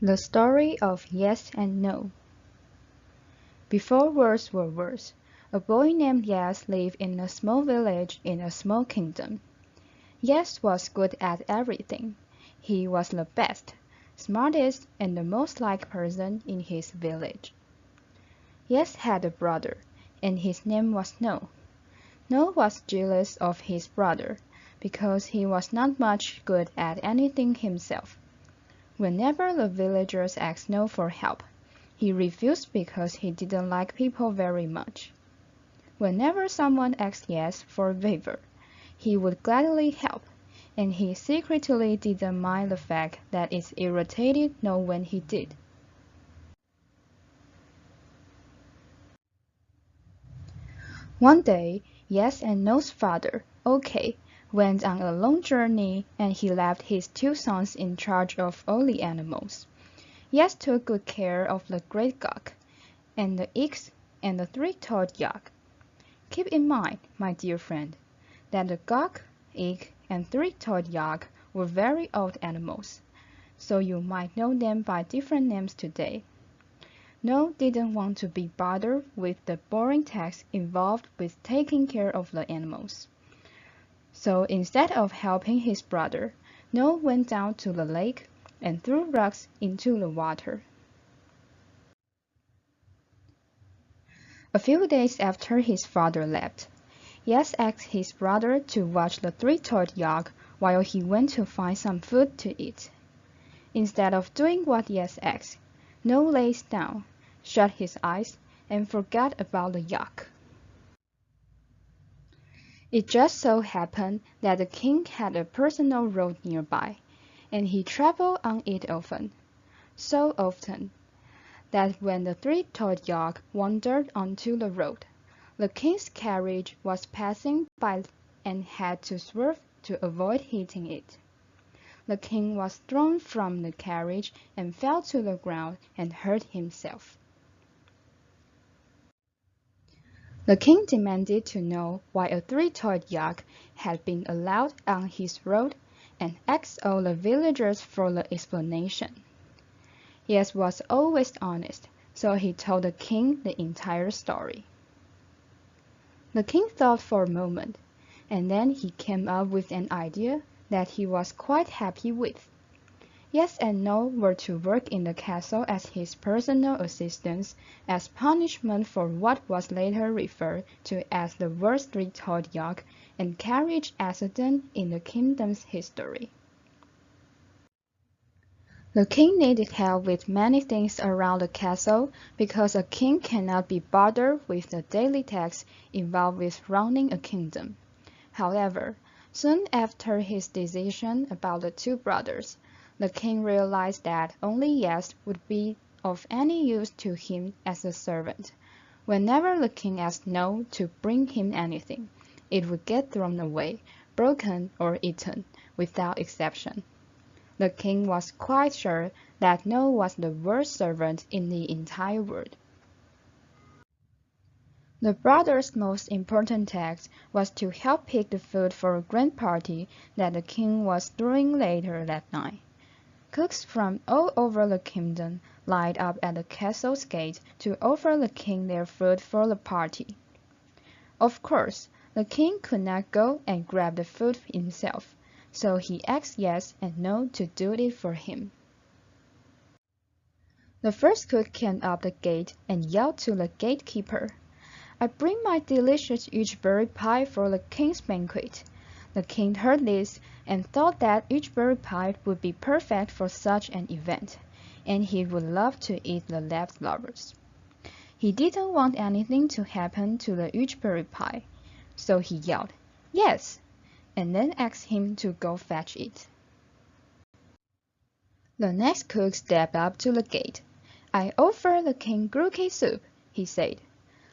The story of Yes and No. Before words were words, a boy named Yes lived in a small village in a small kingdom. Yes was good at everything. He was the best, smartest, and the most liked person in his village. Yes had a brother, and his name was No. No was jealous of his brother, because he was not much good at anything himself. Whenever the villagers asked No for help, he refused because he didn't like people very much. Whenever someone asked Yes for a favor, he would gladly help, and he secretly didn't mind the fact that it irritated No when he did. One day, Yes and No's father, OK, went on a long journey, and he left his two sons in charge of all the animals. Yes took good care of the great gok, and the eaks, and the three-toed yak. Keep in mind, my dear friend, that the gok, eek, and three-toed yak were very old animals, so you might know them by different names today. No didn't want to be bothered with the boring tasks involved with taking care of the animals. So instead of helping his brother, No went down to the lake and threw rocks into the water. A few days after his father left, Yes asked his brother to watch the three-toed yak while he went to find some food to eat. Instead of doing what Yes asked, No lay down, shut his eyes, and forgot about the yak. It just so happened that the king had a personal road nearby, and he traveled on it often. So often that when the three-toed yak wandered onto the road, the king's carriage was passing by and had to swerve to avoid hitting it. The king was thrown from the carriage and fell to the ground and hurt himself. The king demanded to know why a three-toed yak had been allowed on his road and asked all the villagers for the explanation. Yes was always honest, so he told the king the entire story. The king thought for a moment, and then he came up with an idea that he was quite happy with. Yes and No were to work in the castle as his personal assistants as punishment for what was later referred to as the worst three-toed yak and carriage accident in the kingdom's history. The king needed help with many things around the castle because a king cannot be bothered with the daily tasks involved with running a kingdom. However, soon after his decision about the two brothers, the king realized that only Yes would be of any use to him as a servant. Whenever the king asked No to bring him anything, it would get thrown away, broken, or eaten, without exception. The king was quite sure that No was the worst servant in the entire world. The brothers' most important task was to help pick the food for a grand party that the king was throwing later that night. Cooks from all over the kingdom lined up at the castle's gate to offer the king their food for the party. Of course, the king could not go and grab the food himself, so he asked Yes and No to do it for him. The first cook came up the gate and yelled to the gatekeeper, "I bring my delicious gooseberry pie for the king's banquet." The king heard this and thought that gooseberry pie would be perfect for such an event, and he would love to eat the leftovers. He didn't want anything to happen to the gooseberry pie, so he yelled, "Yes," and then asked him to go fetch it. The next cook stepped up to the gate. "I offer the king grookey soup," he said.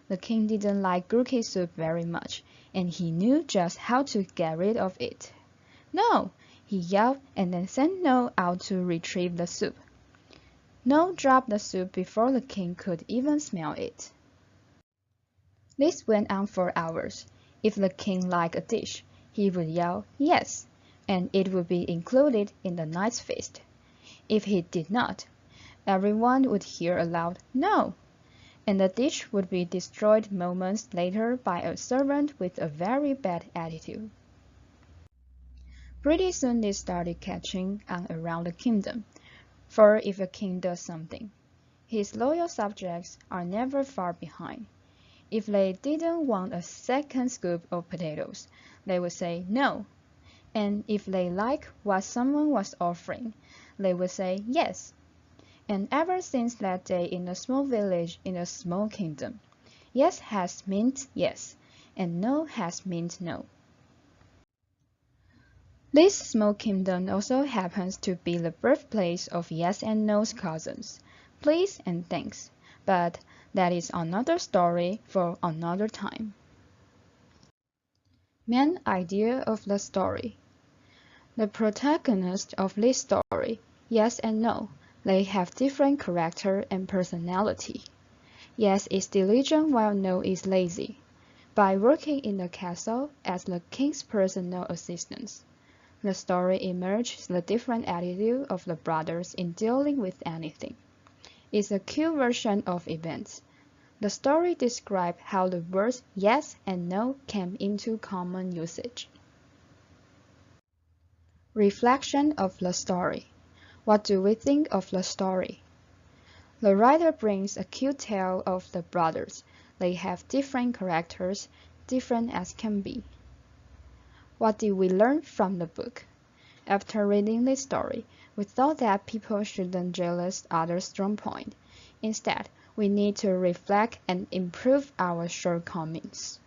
The king didn't like grookey soup very much, and he knew just how to get rid of it. "No!" he yelled, and then sent No out to retrieve the soup. No dropped the soup before the king could even smell it. This went on for hours. If the king liked a dish, he would yell "Yes," and it would be included in the night's feast. If he did not, everyone would hear a loud "No!" and the dish would be destroyed moments later by a servant with a very bad attitude. Pretty soon this started catching on around the kingdom, for if a king does something, his loyal subjects are never far behind. If they didn't want a second scoop of potatoes, they would say no, and if they liked what someone was offering, they would say yes. And ever since that day in a small village in a small kingdom, yes has meant yes, and no has meant no. This small kingdom also happens to be the birthplace of yes and no's cousins, please and thanks, but that is another story for another time. Main idea of the story. The protagonists of this story, yes and no, they have different character and personality. Yes is diligent while no is lazy, by working in the castle as the king's personal assistants. The story emerges the different attitude of the brothers in dealing with anything. It's a cute version of events. The story describes how the words yes and no came into common usage. Reflection of the story. What do we think of the story? The writer brings a cute tale of the brothers. They have different characters, different as can be. What did we learn from the book? After reading this story, we thought that people shouldn't jealous others' strong point. Instead, we need to reflect and improve our shortcomings.